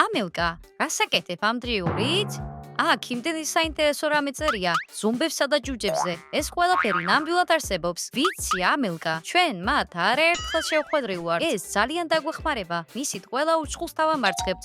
ამელკა, გასაკეთებ ამ დრიურით? აქ იმდენი საინტერესო რამე წერია ზომბებსა და ჯუჯებზე. ეს ყველაფერი ნამდვილად არსებობს. ვიცი, ამელკა, ჩვენ მათ არაერთხელ შევხვედრილ ვართ. ეს ძალიან დაგვეხმარება. მისით ყველა უჩხულს თავამარცხებთ.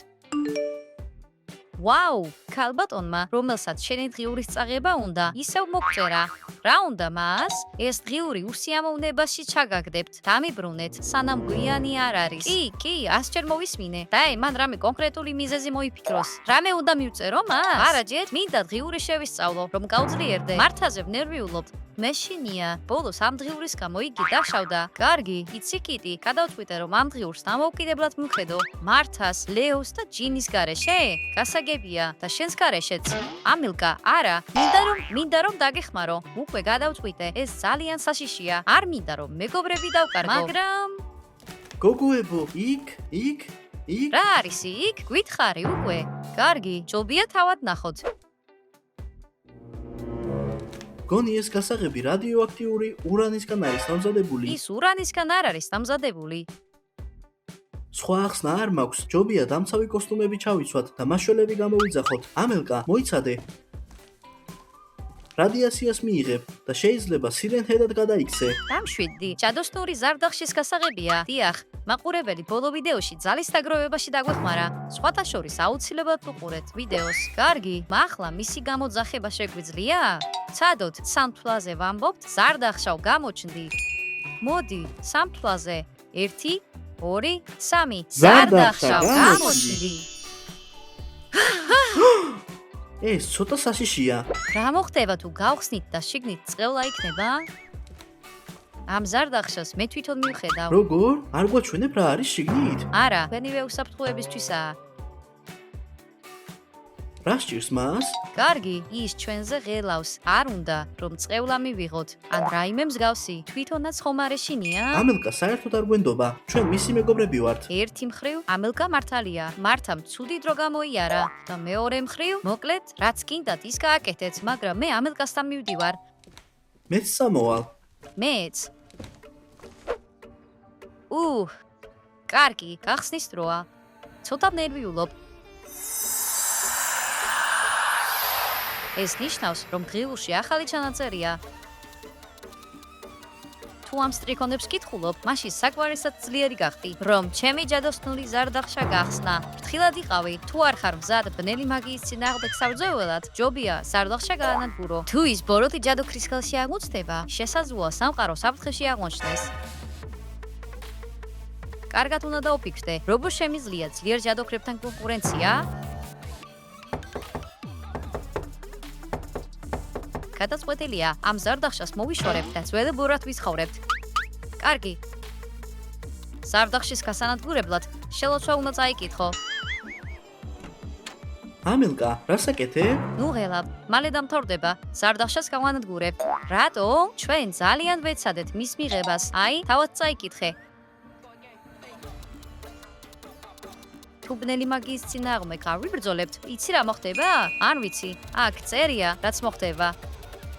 ვაუ, ქალბატონმა, რომელსაც შენი დღიურის წაღება უნდა, ისევ მოგწერა. რა უნდა მას? ეს დღიური უსიამოვნებაში ჩაგაგდებთ. დამიბრუნეთ, სანამ გვიანი არ არის. კი, ასჯერ მოვისმინე. დაე, მან რამე კონკრეტული მიზეზი მოიფიქროს. რამე უნდა მივწერო მას? არა, ჯერ მინდა დღიური შევისწავლო, რომ გავძლიერდე. მართაზე ვნერვიულობ. მეშინია, ბოლოს ამ დღიურის გამო იგი დაშავდა. კარგი, იცი კიტი, გადავწყვიტე რომ ამ დღიურს დამოუკიდებლად მივხედო. მართას, ლეოს და ჯინის გარეშე? გასაგებია და შენს გარეშეც. ამილკა, არა, მინდა რომ დაგეხმარო. უკვე გადავწყვიტე, ეს ძალიან საშიშია. არ მინდა რომ მეგობრები დავკარგო. მაგრამ გოგოებო, იქ. რა არის იქ? გითხარი უკვე. კარგი, ჯობია თავად ნახოთ. გონი ეს გასაღები რადიოაქტიური ურანისგან არის დამზადებული. ის ურანისგან არ არის დამზადებული. სხვა ახსნა არ მაქვს. ჯობია დამცავი კოსტუმები ჩავიცვათ და მასშველები გამოვიძახოთ. ამელკა, მოიცადე. რადიაციას მიიღებ და შეიძლება სირენჰედად გადაიქცე. დამშვიდდი, ჯადოსნური ზარდახშის გასაღებია. დიახ, მაყურებელი ბოლო ვიდეოში ძალის დაგროვებაში დაგვეხმარა. სხვათა შორის აუცილებლად უყურეთ ვიდეოს. კარგი, ახლა მისი გამოძახება შეგვიძლია? ცადოთ, სამთვლაზე ვამბობთ, ზარდახშავ გამოჩნდი. მოდი, სამთვლაზე. 1, 2, 3. ზარდახშავ გამოჩნდი. ეს ცოტა საშიშია. რა მოხდება თუ გავხსნით და შიგნით წყევლა იქნება? ამ ზარდახშას მე თვითონ მივხედავ. როგორ? არ გვაჩვენებ რა არის შიგნით? არა, თქვენივე უსაფრთხოებისთვისაა. რა სჭირს მას? კარგი, ის ჩვენზე ღელავს. არ უნდა, რომ წყევლა მივიღოთ. ან რაიმე მსგავსი, თვითონაც ხომ არ ეშინია? ამელკა საერთოდ არ გვენდობა. ჩვენ მისი მეგობრები ვართ. ერთი მხრივ, ამელკა მართალია. მართამ ცუდი დრო გამოიარა და მეორე მხრივ, მოკლედ, რაც გინდათ ის გააკეთეთ, მაგრამ მე ამელკასთან მივდივარ. მეც სამოვალ. მეც. კარგი, გახსნის დროა. ცოტა ნერვიულობ. ეს ნიშნავს, რომ დღიურში ახალი ჩანაწერია. თუ ამ სტრიქონებს კითხულობ, მაშინ საკვარისად ძლიერი გახდი, რომ ჩემი ჯადოსნური ზარდახშა გახსნა. ფრთხილად იყავი, თუ არ ხარ მზად ბნელი მაგიის წინააღმდეგ საბრძოლველად, ჯობია ზარდახშა გაანადგურო. თუ ის ბოროტი ჯადოქრის ხელში აღმოჩნდება, შესაძლოა სამყარო საფრთხეში აღმოჩნდეს. კარგად უნდა დაუფიქრდე, როგორ შემიძლია ძლიერ ჯადოქრებთან კონკურენცია? გადაწყვეტილია, ამ ზარდახშას მოვიშორებთ და ძველებურად ვიცხოვრებთ. კარგი. ზარდახშის გასანადგურებლად შელოცვა უნდა წაიკითხო. ამელკა, რასაკეთებ? ნუ ღელავ, მალე დამთავრდება. ზარდახშას გავანადგურებთ. რატო? ჩვენ ძალიან ვეცადეთ მის მიღებას. აი, თავად წაიკითხე. თუ ბნელი მაგიის წინააღმდეგ არ ვიბრძოლებთ, იცი რა მოხდება? არ ვიცი. აქ წერია, რაც მოხდება.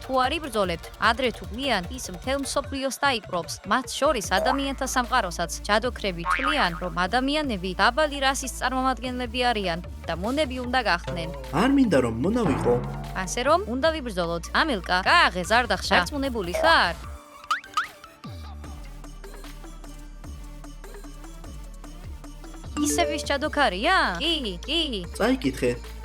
თუ არ იბრძოლებთ, ადრე თუ გვიან ის მთელ მსოფლიოს დაიპყრობს. მათ შორის ადამიანთა სამყაროსაც. ჯადოქრები თვლიან, რომ ადამიანები დაბალი რასის წარმომადგენლები არიან და მონები უნდა გახდნენ. არ მინდა რომ მონა ვიყო. ასე რომ, უნდა ვიბრძოლოთ. ამილკა, გააღე ზარდახშა. დარწმუნებული ხარ? ისევ ის ჯადოქარია? კი. წაიკითხე.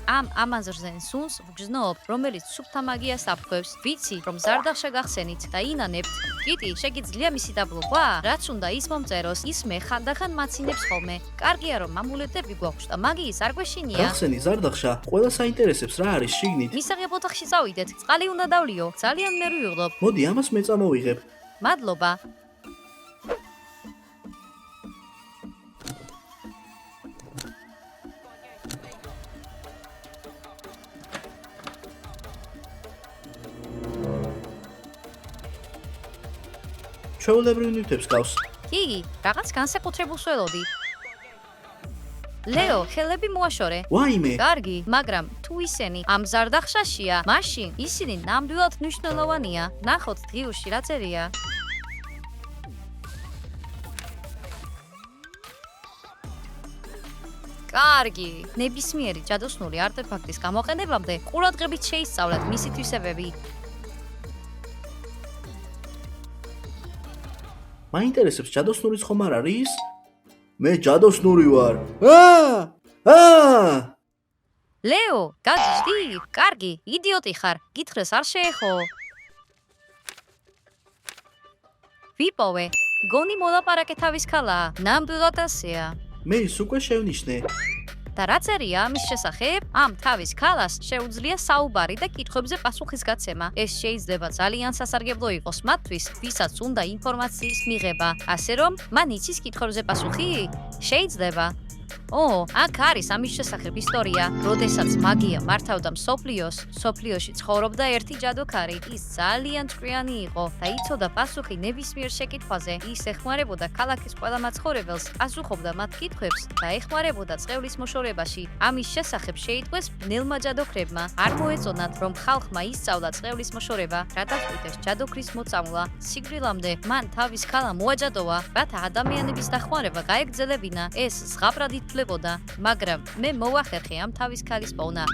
ამ ამაზრზენ სუნს ვგრძნობ, რომელიც სუფთა მაგიას აფრქვევს. ვიცი, რომ ზარდახშა გახსენით და ინანებთ. კიტი, შეგიძლია მისი დაბლობა? რაც უნდა ის მომწეროს, ის მე ხანდახან მაცინებს ხოლმე. კარგია რომ მამულეთები გვაქვს და მაგიის არ გვეშინია. გახსენი ზარდახშა, ყველა საინტერესებს რა არის შიგნით. მისაღებ ოთახში წავიდეთ. წყალი უნდა დავლიო. ძალიან ნერვიულობ. მოდი, ამას მე წამოვიღებ. მადლობა. ჩვეულებრივ ნივთებს გავს. კი, რაღაც განსაკუთრებულს ველოდი. ლეო, ხელები მოაშორე. ვაიმე. კარგი, მაგრამ თუ ისინი ამ ზარდახშაშია, მაშინ ისინი ნამდვილად მნიშვნელოვანია. ნახოთ დღიურში რა წერია. კარგი. ნებისმიერი ჯადოსნური არტეფაქტის გამოყენებამდე ყურადღებით შეისწავლეთ მისი თვისებები. მაინტერესებს ჯადოსნურიც ხომ არ არის? მე ჯადოსნური ვარ. ლეო, გაგიჟდი? კარგი, იდიოტი ხარ. გითხრეს არ შეეხო. ვიპოვე. გონი მოლაპარაკე თავის ქალა. ნამდვილად ასეა. მე ის უკვე შევნიშნე. და რა წერია ამის შესახებ? ამ თავის ქალას შეუძლია საუბარი და კითხვებზე პასუხისგაცემა. ეს შეიძლება ძალიან სასარგებლო იყოს მათთვის, ვისაც უნდა ინფორმაციის მიღება. ასე რომ, მან იცის კითხვებზე პასუხი? შეიძლება. აქ არის ამის შესახებ ისტორია. როდესაც მაგია მართავდა მსოფლიოში ცხოვრობდა ერთი ჯადოქარი. ის ძალიან ჭკვიანი იყო და იცოდა პასუხი ნებისმიერ შეკითხვაზე. ის ეხმარებოდა ქალაქის ყველა მაცხოვრებელს, პასუხობდა მათ კითხვებს და ეხმარებოდა წევრის მოშორებაში. ამის შესახებ შეიტყვეს ბნელმა ჯადოქრებმა. არ მოეწონათ, რომ ხალხმა ისწავლა წევრის მოშორება, რათა ხვითეს ჯადოქრის მოწამვლა. სიკვდილამდე მან თავის ქალა მოაჯადოვა, რათა ადამიანების დახმარება გაეგრძელებინა. ეს ზღაპრად ითვლებოდა, მაგრამ მე მოვახერხე ამ თავის ქალის პოვნა.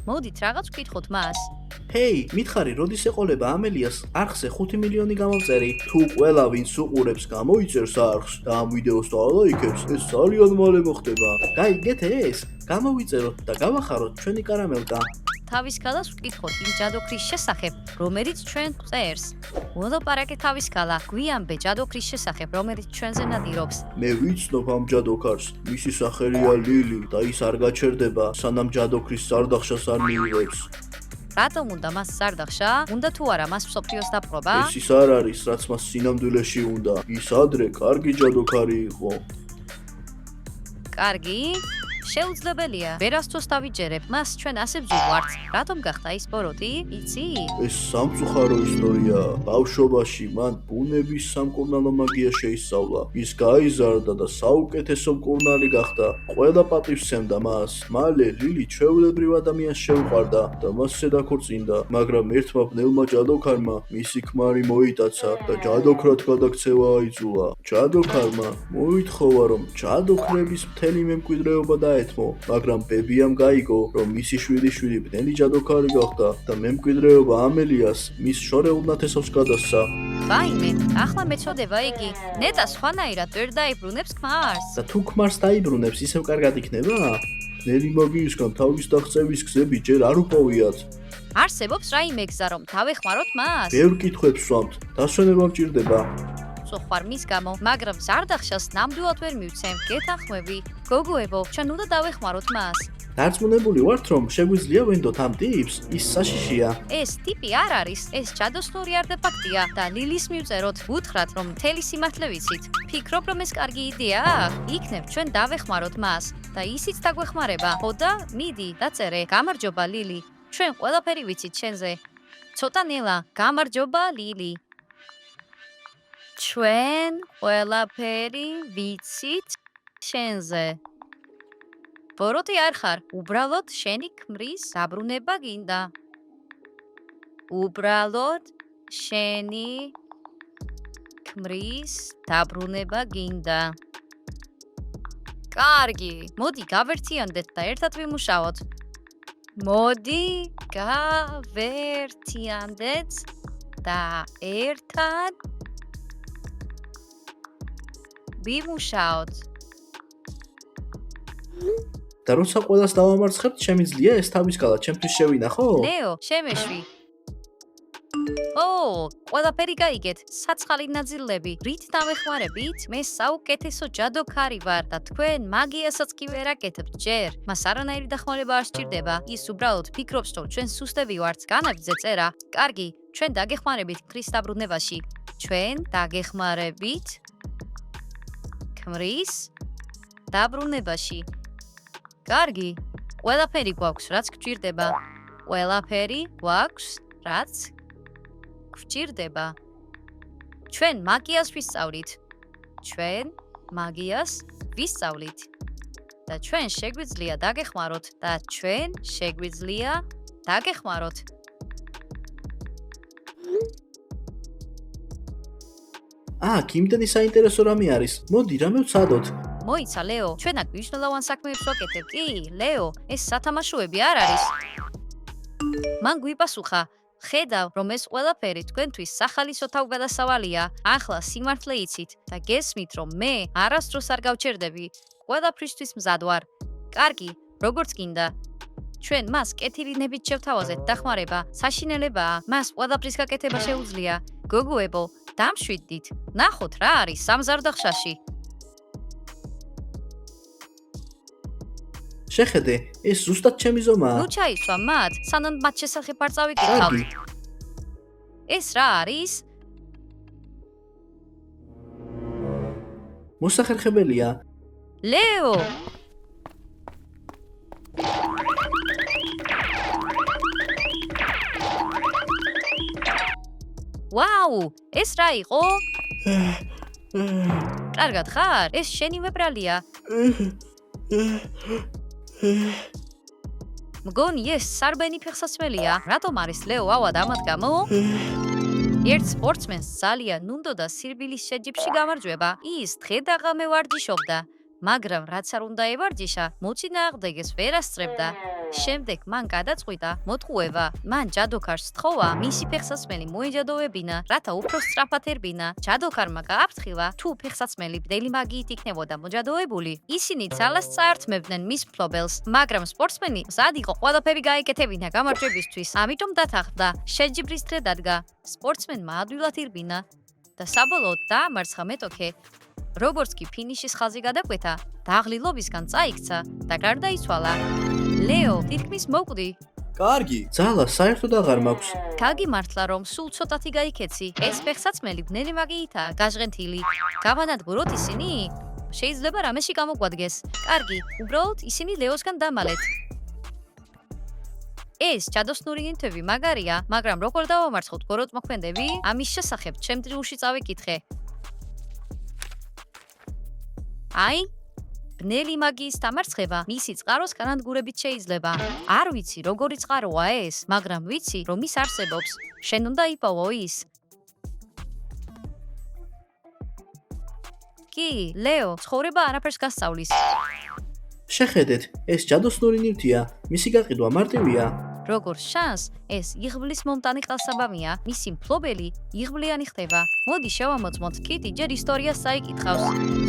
მოდით რაღაც ვკითხოთ მას. ჰეი, მითხარი, როდის ეყოლება ამელიას არხზე 5 მილიონი გამოვწერი? თუ ყველა ვინც უყურებს გამოიწერს არხს და ამ ვიდეოს დალაიქებს, ეს ძალიან მალე მოხდება. გაიგეთ ეს? გამოვიწეროთ და გავახაროთ ჩვენი კარამელკა. თავის ქალას ვკითხოთ იმ ჯადოქრის შესახებ, რომელიც ჩვენ წერს. მოლაპარაკე თავის ქალა, გვიანბე ჯადოქრის შესახებ, რომელიც ჩვენზე ნადირობს. მე ვიცნობ ამ ჯადოქარს, მისი სახელია ლილი და ის არ გაჩერდება, სანამ ჯადოქრის სარდახშას არ მიიღებს. რატომ უნდა მას სარდახშა? უნდა თუ არა მას მსოფლიოს დაპყრობა? ეს ის არ არის, რაც მას სინამდვილეში უნდა. ის ადრე კარგი ჯადოქარი იყო. კარგი? შეუძლებელია. ვერასდროს დავიჯერებ, მას ჩვენ ასე ვძულვართ. რატომ გახდა ის ბოროტი? იცი? ეს სამწუხარო ისტორიაა. ბავშვობაში მან ბუნების სამკურნალო მაგია შეისწავლა. ის გაიზარდა და საუკეთესო მკურნალი გახდა. ყველა პატივს სცემდა მას. მალე ლილი ჩვეულებრივ ადამიანს შეუყვარდა და მასზე დაქორწინდა, მაგრამ ერთმა ბნელმა ჯადოქარმა მისი ქმარი მოიტაცა და ჯადოქრად გადაქცევა აიძულა. ჯადოქარმა მოითხოვა, რომ ჯადოქრების მთელი მემკვიდრეობა დაეთმო, მაგრამ ბებიამ გაიგო, რომ მისი შვილი ბნელი ჯადოქარი გახდა და მემკვიდრეობა ამელიას მის შორეულ ნათესავს გადასცა. ვაიმე, ახლა მეწოდება იგი. ნეტა სხვანაირად ვერ დაიბრუნებს ქმარს. და თუ ქმარს დაიბრუნებს, ისევ კარგად იქნება? ბნელი მაგიისგან თავის დაღწევის გზები ჯერ არ უპოვიათ. არსებობს რაიმე გზა, რომ დავეხმაროთ მას? ბევრ კითხვებს ვსვამთ, დასვენება მჭირდება. ხარ მის გამო, მაგრამ სარდახშას ნამდვილად ვერ მივცემ. გეთანხმები, გოგოებო, ჩვენ უნდა დავეხმაროთ მას. დარწმუნებული ვართ, რომ შეგვიძლია ვენდოთ ამ ტიპს, ის საშიშია. ეს ტიპი არ არის, ეს ჯადოსნური არტეფაქტია და ლილის მივწეროთ. უთხრათ, რომ მთელი სიმართლე ვიცით. ფიქრობ, რომ ეს კარგი იდეაა? იქნებ ჩვენ დავეხმაროთ მას და ისიც დაგვეხმარება. ხო და მიდი, დაწერე. გამარჯობა ლილი. ჩვენ ყველაფერი ვიცით შენზე. ცოტა ნელა, გამარჯობა ლილი. ჩვენ ყველაფერი ვიცით შენზე. ბოროტი არ ხარ, უბრალოდ შენი ქმრის დაბრუნება გინდა. უბრალოდ შენი ქმრის დაბრუნება გინდა. კარგი, მოდი გავერთიანდეთ და ერთად ვიმუშაოთ. მოდი გავერთიანდეთ და ერთად ვიმუშაოთ. და როცა ყველას დავამარცხებთ, შემიძლია ეს თავის ქალა ჩემთვის შევინახო? ლეო, შემეშვი. ყველაფერი გაიგეთ, საცხალი ნაწილები. რით დავეხმარებით? მე საუკეთესო ჯადოქარი ვარ და თქვენ მაგიასაც კი ვერ აკეთებთ ჯერ. მას არანაირი დახმარება არ სჭირდება. ის უბრალოდ ფიქრობს, რომ ჩვენ სუსტები ვართ. განაგრძე წერა. კარგი, ჩვენ დაგეხმარებით ქმრის დაბრუნებაში. ჩვენ დაგეხმარებით ქმრის დაბრუნებაში. კარგი, ყველაფერი გვაქვს, რაც გვჭირდება. ყველაფერი გვაქვს, რაც გვჭირდება. ჩვენ მაგიას ვისწავლით. ჩვენ მაგიას ვისწავლით. და ჩვენ შეგვიძლია დაგეხმაროთ და ჩვენ შეგვიძლია დაგეხმაროთ. აქ იმდენი საინტერესო რამე არის. მოდი, რამე ვცადოთ. მოიცა ლეო, ჩვენ აქ მნიშვნელოვან საქმეებს ვაკეთებ. კი, ლეო, ეს სათამაშოები არ არის. მან გვიპასუხა, ხედავ, რომ ეს ყველაფერი თქვენთვის სახალისო თავგადასავალია. ახლა სიმართლე იცით და გესმით, რომ მე არასდროს არ გავჩერდები. ყველაფრისთვის მზად ვარ. კარგი, როგორც გინდა. ჩვენ მას კეთილინებით შევთავაზეთ დახმარება. საშინელებაა, მას ყველაფრის გაკეთება შეუძლია. გოგოებო, დამშვიდდით. ნახოთ რა არის სამზარდახშაში. შეხედე, ეს ზუსტად ჩემი ზომაა. ნუ ჩაისვა მათ, სანამ მათ შესახებ არ წავიკითხავთ. კარგი. ეს რა არის? მოსახერხებელია. ლეო! ვაუ, ეს რა იყო? კარგად ხარ? ეს შენივე ბრალია. მგონი ეს სარბენი ფეხსაცმელია. რატომ არის ლეო ავად ამათ გამო? ერთ სპორტსმენს ძალიან უნდოდა სირბილის შეჯიბრში გამარჯვება. ის დღე და ღამე ვარჯიშობდა, მაგრამ რაც არ უნდა ევარჯიშა, მოწინააღმდეგეს ვერ ასწრებდა. შემდეგ მან გადაწყვიტა მოტყუება. მან ჯადოქარს სთხოვა მისი ფეხსაცმელი მოეჯადოებინა, რათა უფრო სწრაფად ერბინა. ჯადოქარმა გააფრთხილა, თუ ფეხსაცმელი ბდელი მაგიით იქნებოდა მოჯადოებული, ისინი ძალას წაართმევდნენ მის მფლობელს, მაგრამ სპორტსმენი მზად იყო ყველაფერი გაეკეთებინა გამარჯვებისთვის, ამიტომ დათანხმდა. შეჯიბრის დღე დადგა. სპორტსმენმა ადვილად ირბინა და საბოლოოდ დაამარცხა მეტოქე. როგორც კი ფინიშის ხაზი გადაკვეთა, დაღლილობისგან წაიქცა და გარდაიცვალა. ლეო, თითქმის მოკვდი. კარგი. ძალა საერთოდ აღარ მაქვს. გაგიმართლა, რომ სულ ცოტათი გაიქეცი. ეს ფეხსაცმელი ბნელი მაგიითაა გაჟღენთილი. გავანადგუროთ ისინი? შეიძლება რამეში გამოგვადგეს. კარგი, უბრალოდ ისინი ლეოსგან დამალეთ. ეს ჯადოსნური ნივთები მაგარია, მაგრამ როგორ დავამარცხოთ გოროტმოქმედები? ამის შესახებ ჩემ დრიულში წავიკითხე. აი, ბნელი მაგიის დამარცხება მისი წყაროს განადგურებით შეიძლება. არ ვიცი, როგორი წყაროა ეს, მაგრამ ვიცი, რომ ის არსებობს. შენ უნდა იპოვო ის. კი, ლეო, ცხოვრება არაფერს გასწავლის. შეხედეთ, ეს ჯადოსნური ნივთია. მისი გაყიდვა მარტივია. როგორც შანს, ეს იღბლის მომტანი ყელსაბამია, მისი მფლობელი იღბლიანი ხდება. მოდი შევამოწმოთ, კიტი ჯერ ისტორიას წაიკითხავს.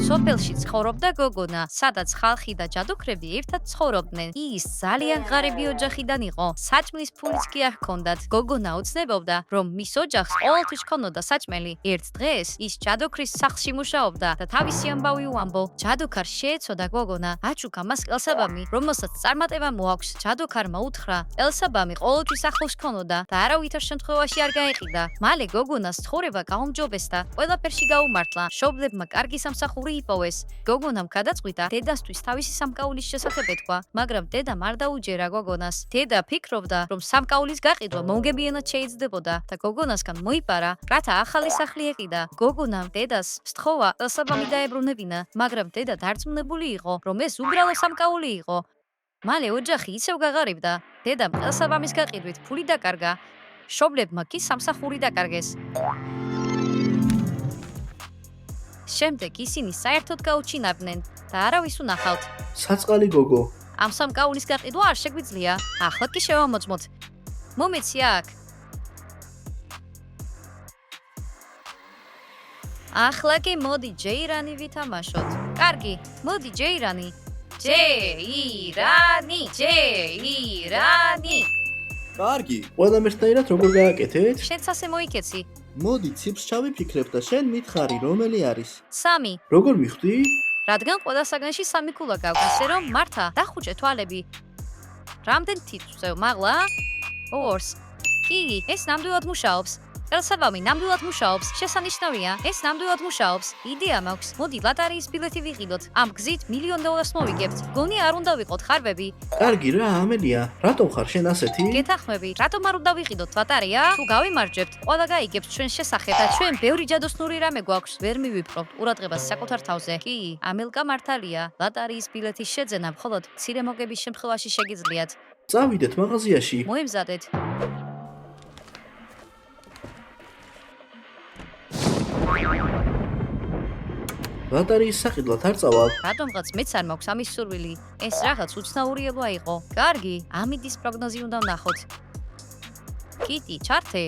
სოფელში ცხოვრობდა გოგონა, სადაც ხალხი და ჯადოქრები ერთად ცხოვრობდნენ. ის ძალიან ღარიბი ოჯახიდან იყო. საჭმლის ფულიც კი არ ჰქონდათ. გოგონა ოცნებობდა, რომ მის ოჯახს ყოველთვის ჰქონოდა საჭმელი. ერთ დღეს ის ჯადოქრის სახლში მუშაობდა და თავისი ამბავი უამბო. ჯადოქარს შეეცოდა გოგონა, აჩუქა მას ყელსაბამი, რომელსაც წარმატება მოაქვს. ჯადოქარმა უთხრა, ყელსაბამი ყოველთვის ახლოს ჰქონოდა და არავითარ შემთხვევაში არ გაეყიდა. მალე გოგონას ცხოვრება გაუმჯობესდა, ყველაფერში გაუმართლა. მშობლებმა კარგი სამსახური იპოვეს. გოგონამ გადაწყვიტა დედასთვის თავისი სამკაულის შესახებ ეთქვა, მაგრამ დედამ არ დაუჯერა გოგონას. დედა ფიქრობდა, რომ სამკაულის გაყიდვა მომგებიანად შეიძლება და გოგონასგან მოიპარა, რათა ახალი სახლი ეყიდა. გოგონამ დედას სთხოვა ყელსაბამი დაებრუნებინა, მაგრამ დედა დარწმუნებული იყო, რომ ეს უბრალო სამკაული იყო. მალე ოჯახი ისევ გაღარიბდა. დედამ ყელსაბამის გაყიდვით ფული დაკარგა. მშობლებმა კი სამსახური დაკარგეს. შემდეგ ისინი საერთოდ გაუჩინარდნენ და არავის უნახავთ. საწყალი გოგო. ამ სამკაულის გაყიდვა არ შეგვიძლია. ახლა კი შევამოწმოთ. მომეცი აქ. ახლა კი მოდი ჯეირანი ვითამაშოთ. კარგი, მოდი ჯეირანი. ჯეირანი. კარგი. ყველამ ერთნაირად როგორ გააკეთეთ? შენც ასე მოიქეცი. მოდი ციფრს ჩავიფიქრებ და შენ მითხარი რომელი არის. 3. როგორ მიხვდი? რადგან ყველა საგანში 3 ქულა გაქვს, ასე რომ მართა, დახუჭე თვალები. რამდენ თითს ვწევ, მაღლა? 2. კი, ეს ნამდვილად მუშაობს. ყელსაბამი ნამდვილად მუშაობს. შესანიშნავია, ეს ნამდვილად მუშაობს. იდეა მაქვს. მოდი ლოტარიის ბილეთი ვიყიდოთ. ამ გზით $1,000,000 მოვიგებთ. გონი არ უნდა ვიყოთ ხარბები. კარგი რა, ამელია. რატომ ხარ შენ ასეთი? გეთახმები, რატომ არ უნდა ვიყიდოთ ლოტარია? თუ გავიმარჯვებთ, ყველა გაიგებს ჩვენ შესახებ და ჩვენ ბევრი ჯადოსნური რამე გვაქვს. ვერ მივიპყრობთ ყურადღებას საკუთარ თავზე. კი, ამელკა მართალია. ლოტარიის ბილეთის შეძენა მხოლოდ მცირე მოგების შემთხვევაში შეგიძლიათ. წავიდეთ მაღაზიაში. მოემზადეთ. ბატარეის საყიდლად არ წავალ. რატომღაც მეც არ მაქვს ამის სურვილი. ეს რაღაც უცნაური ელვა იყო. კარგი, ამიდის პროგნოზი უნდა ვნახოთ. კიტი, ჩართე.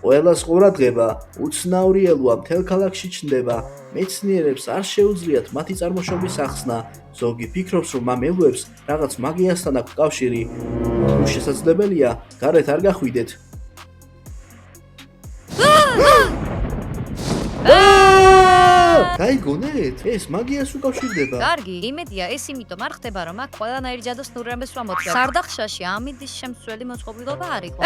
ყველას ყურადღება, უცნაური ელვა მთელ ქალაქში ჩნდება. მეცნიერებს არ შეუძლიათ მათი წარმოშობის ახსნა. ზოგი ფიქრობს, რომ ამ ელვებს რაღაც მაგიასთან აქვს კავშირი. თუ შესაძლებელია, გარეთ არ გახვიდეთ. გაიგონეთ? ეს მაგიას უკავშირდება. კარგი, იმედია ეს იმიტომ არ ხდება, რომ აქ ყველანაირი ჯადოსნური რამეს ვამოწევ. სარდახშაში ამიდის შემცველი მოწყობილობა არ იყო.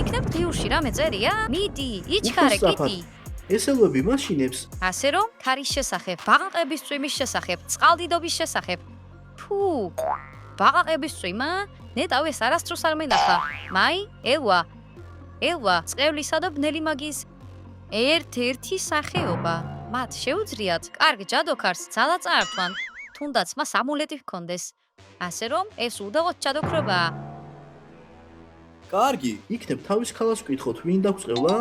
იქნებ ღიურში რამე წერია? მიდი, იჩქარე კიტი. ეს ელვები მაშინებს. ასე რომ, ქარის შესახებ, ბაყაყების წვიმის შესახებ, წყალდიდობის შესახებ. ფუ, ბაყაყების წვიმა? ნეტავ ეს არასდროს არ მენახა. მაი, ელვა, წყევლისა და ბნელი მაგიის ერთ-ერთი სახეობა. მათ შეუძლიათ კარგ ჯადოქარს ძალა წაართვან, თუნდაც მას ამულეტი ჰქონდეს. ასე რომ, ეს უდავოდ ჯადოქრობაა. კარგი, იქნებ თავის ქალას ვკითხოთ, ვინ დაგვწყევლა?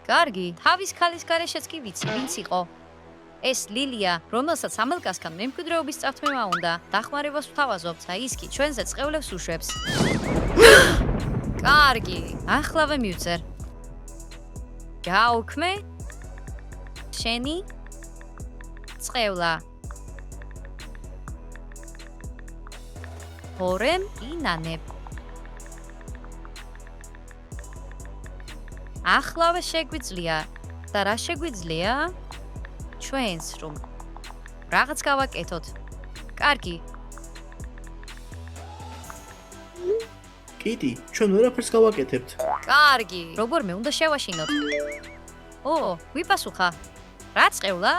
კარგი, თავის ქალის გარეშეც კი ვიცი, ვინც იყო. ეს ლილია, რომელსაც ამელკასთან მემკვიდრეობის წართმევა უნდა, დახმარებას ვთავაზობთ და ის კი ჩვენზე წყევლებს უშვებს. კარგი, ახლავე მივწერ. გაუქმე შენი წყევლა. ორემ ინანებ. ახლავე შეგვიძლია და რა შეგვიძლია? ჩვენს რომ რაღაც გავაკეთოთ. კარგი. კიტი, ჩვენ ვერაფერს გავაკეთებთ. კარგი. როგორმე უნდა შევაშინოთ. ვიპასუხა. რა წყევლა?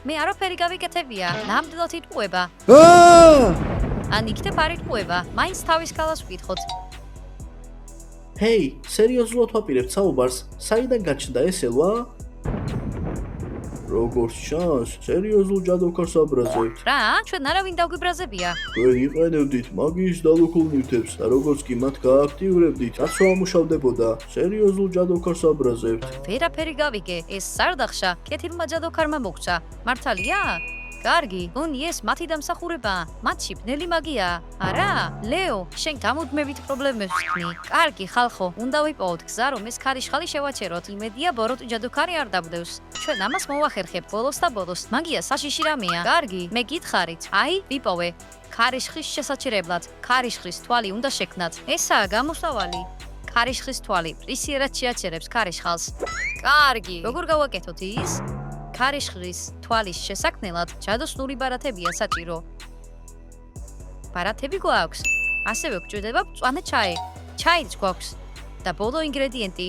მე არაფერი გავიკეთებია. ნამდვილად იტყუება. ან იქნებ არ იტყუება. მაინც თავის ქალას ვკითხოთ. ჰეი, სერიოზულად ვაპირებთ საუბარს. საიდან გაჩნდა ეს ელვა? როგორც ჩანს, სერიოზულ ჯადოქარს აბრაზებთ. რა? ჩვენ არავინ დაგვიბრაზებია. თქვენ იყენებდით მაგიის დალუქულ ნივთებს და როგორც კი მათ გააქტიურებდით, რაცო ამუშავდებოდა. სერიოზულ ჯადოქარს აბრაზებთ. ვერაფერი გავიგე. ეს სარდახშა კეთილმა ჯადოქარმა მოგცა. მართალია? კარგი, ონი ეს მათი დამსახურებაა. მათში ბნელი მაგიაა. არა? ლეო, შენ გამუდმებით პრობლემებს ვქნი. კარგი, ხალხო, უნდა ვიპოვოთ გზა, რომ ეს ქარიშხალი შევაჩეროთ. იმედია, ბოროტი ჯადოქარი არ დაბდევს. ჩვენ ამას მოვახერხებთ ბოლოს და ბოლოს. მაგია საშიში რამეა. კარგი, მე გითხარით. აი, ვიპოვე. ქარიშხლის შესაჩერებლად, ქარიშხლის თვალი უნდა შექმნათ. ესაა გამოსავალი. ქარიშხლის თვალი პრისიერად შეაჩერებს ქარიშხალს. კარგი, როგორ გავაკეთოთ ის? ქარიშხლის თვალის შესაქმნელად ჯადოსნური ბარათებია საჭირო. ბარათები გვაქვს. ასევე გვჭირდება მწვანე ჩაი. ჩაიც გვაქვს. და ბოლო ინგრედიენტი.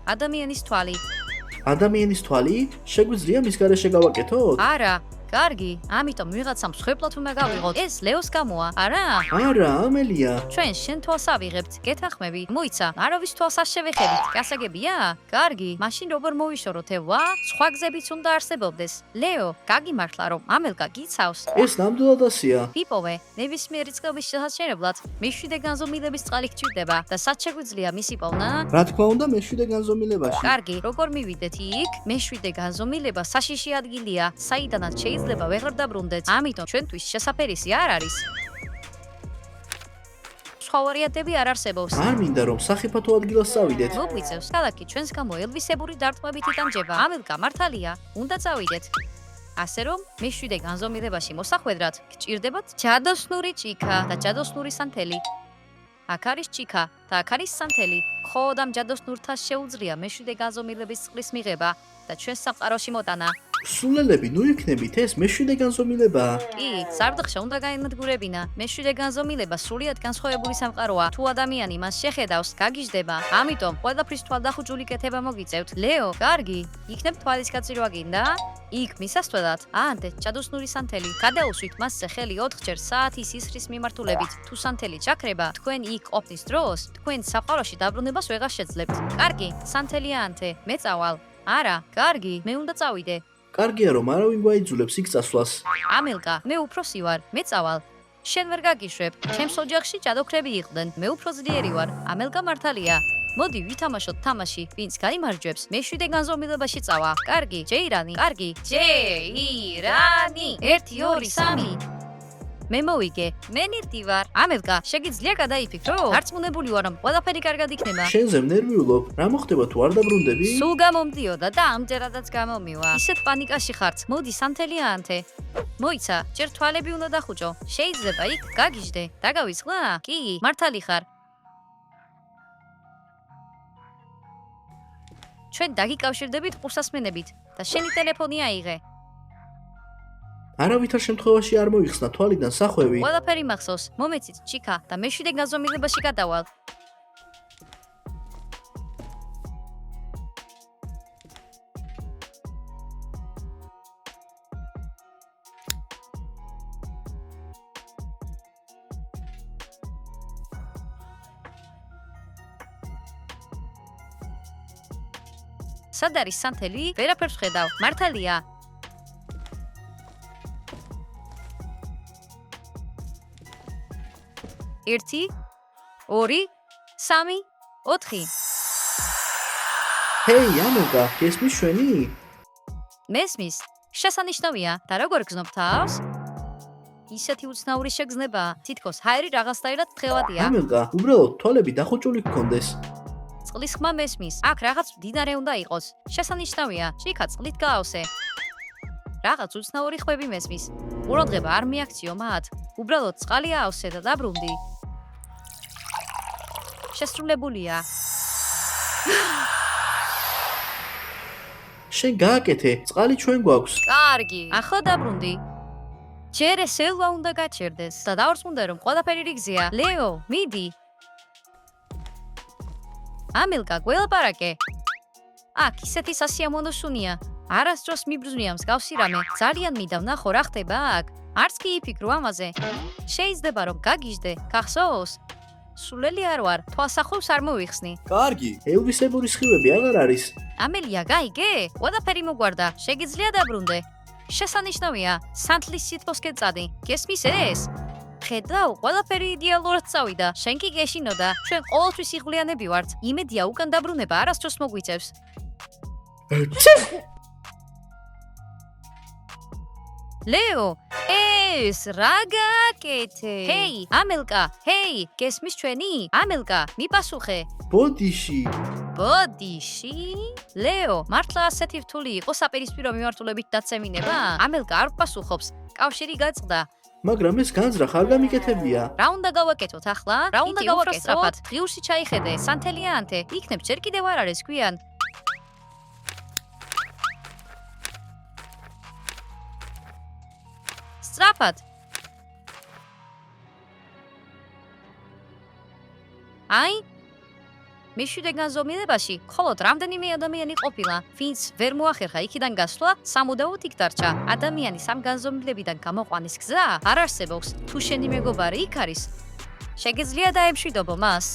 ადამიანის თვალი. ადამიანის თვალი? შეგვიძლია მის გარეშე გავაკეთოთ? არა. კარგი, ამიტომ ვიღაცამ მსხვერპლად უნდა გავიღოთ. ეს ლეოს გამოა, არა? არა, ამელია. ჩვენ შენ თვალს ავიღებთ, გეთანხმები. მოიცა, არავის თვალს არ შევეხებით. გასაგებია? კარგი, მაშინ როგორ მოვიშოროთ ელვა? სხვა გზებიც უნდა არსებობდეს. ლეო, გაგიმართლა რომ ამელკა გიცავს. ეს ნამდვილად ასია. ვიპოვე, ნებისმიერი წყობის შესაჩერებლად მეშვიდე განზომილების წყალი გჭირდება და სად შეგვიძლია მისი პოვნა? რა თქმა უნდა, მეშვიდე განზომილებაში. კარგი, როგორ მივიდეთ იქ? მეშვიდე განზომილება საშიში ადგილია, საიდანაც შეიძლება ვეღარ დაბრუნდეთ. ამიტომ ჩვენთვის შესაფერისი არ არის. სხვა ვარიანტები არ არსებობს. არ მინდა რომ სახიფათო ადგილას წავიდეთ. მოგვიწევს, ქალაქი ჩვენს გამო ელვისებური დარტყმებით იტანჯება. ამელკა მართალია, უნდა წავიდეთ. ასე რომ, მეშვიდე განზომილებაში მოსახვედრად გჭირდებათ ჯადოსნური ჭიქა და ჯადოსნური სანთელი. აქ არის ჭიქა და აქ არის სანთელი. მხოლოდ ამ ჯადოსნურთა შეუძლია მეშვიდე განზომილების წყლის მიღება და ჩვენს სამყაროში მოტანა. სულელები, ნუ იქნებით ეს მეშვიდე განზომილებაა. კი, სარდახშა უნდა გაენადგურებინა. მეშვიდე განზომილება სრულიად განსხვავებული სამყაროა. თუ ადამიანი მას შეხედავს, გაგიჟდება. ამიტომ ყველაფრის თვალდახუჭული კეთება მოგიწევთ. ლეო, კარგი, იქნებ თვალის კაცირო აგინდა? იქ მისასვლელად, აანდეთ ჯადოსნური სანთელი. გადაუსვით მასზე ხელი 4-ჯერ საათის ისრის მიმართულებით. თუ სანთელი ჩაქრება, თქვენ იქ ყოფნის დროს, თქვენ სამყაროში დაბრუნებას ვეღარ შეძლებთ. კარგი, სანთელი აანთე, მე წავალ. არა, კარგი, მე უნდა წავიდე. კარგია რომ არავინ გვაიძულებს იქ წასვლას. ამელკა, მე უფროსი ვარ, მე წავალ. შენ ვერ გაგიშვებ. ჩემს ოჯახში ჯადოქრები იყვნენ. მე უფრო ძლიერი ვარ. ამელკა მართალია. მოდი ვითამაშოთ თამაში, ვინც გაიმარჯვებს, მეშვიდე განზომილებაში წავა. კარგი, ჯეირანი, კარგი. ჯეირანი. 1 2 3 მე მოვიგე, მე ნირდი ვარ. ამელკა, შეგიძლია გადაიფიქრო? დარწმუნებული ვარ, რომ ყველაფერი კარგად იქნება. შენზე ნერვიულობ, რა მოხდება თუ არ დაბრუნდები? სულ გამომდიოდა და ამჯერადაც გამომივა. ისეთ პანიკაში ხართ. მოდი სანთელიანთე. მოიცა, ჯერ თვალები უნდა დახუჭო. შეიძლება იქ გაგიჟდე. დაგავიწყდა? კი, მართალი ხარ. ჩვენ დაგიკავშირდებით ყურსასმენებით და შენი ტელეფონი აიღე. არავითარ შემთხვევაში არ მოიხსნა თვალიდან სახვევი. ყველაფერი მახსოვს. მომეცით ჩიკა და მეშვიდე განზომილებაში გადავალ. სად არის სანთელი? ვერაფერს ხედავ. მართალია. ერთი, ორი, სამი, ოთხი. ჰეი, ამელკა, გესმის შვენი? მესმის, შესანიშნავია და როგორ გზნობ თავს? ისეთი უცნაური შეგზნება, თითქოს ჰაერი რაღაცნაირად თხევადია. ამელკა, უბრალოდ თვალები დახუჭული გქონდეს. წყლის ხმა მესმის. აქ რაღაც მდინარე უნდა იყოს. შესანიშნავია, ჩიკა წყლით გაავსე. რაღაც უცნაური ხვები მესმის. ყურადღება არ მიაქციო მათ. უბრალოდ წყალი აავსე და დაბრუნდი. შესრულებულია. შენ გააკეთე, წყალი ჩვენ გვაქვს. კარგი, ახლა დაბრუნდი. ჯერ ეს ელვა უნდა გაჩერდეს და დავრწმუნდე რომ ყველაფერი რიგზეა. ლეო, მიდი. ამელკა, გველაპარაკე. აქ ისეთი სასიამოვნო სუნია. არასდროს მიბრძვია მსგავსი რამე. ძალიან მინდა ვნახო რა ხდება აქ. არც კი იფიქრო ამაზე. შეიძლება რომ გაგიჟდე, გახსოვს? სულელი არ ვარ, თვალსახვევს არ მოვიხსნი. კარგი, ელვისებური სხივები აღარ არის. ამელია, გაიგე? ყველაფერი მოგვარდა. შეგიძლია დაბრუნდე. შესანიშნავია, სანთლის სითბოს გეწადი. გესმის ეს? ხედავ, ყველაფერი იდეალურად წავიდა. შენ კი გეშინოდა. ჩვენ ყოველთვის იღვლიანები ვართ. იმედია უკან დაბრუნება არასდროს მოგვიწევს. ლეო, ეს რა გაკეთე? ჰეი, ამელკა, ჰეი, გესმის ჩვენი? ამელკა, მიპასუხე. ბოდიში. ბოდიში? ლეო, მართლა ასეთი რთული იყო საპირისპირო მიმართულებით დაცემინება? ამელკა არ პასუხობს. კავშირი გაწყდა. მაგრამ ეს განზრახ არ გამიკეთებია. რა უნდა გავაკეთოთ ახლა? რა უნდა გავაკეთოთ? ღიურში ჩაიხედე, სანთელიანთე. იქნებ ჯერ კიდევ არ არის გვიან. სწრაფად. აი, მეშვიდე განზომილებაში მხოლოდ რამდენიმე ადამიანი ყოფილა, ვინც ვერ მოახერხა იქიდან გასვლა, სამუდაოდ იქ დარჩა. ადამიანის ამ განზომილებიდან გამოყვანის გზა არ არსებობს. თუ შენი მეგობარი იქ არის, შეგიძლია დაემშვიდობო მას.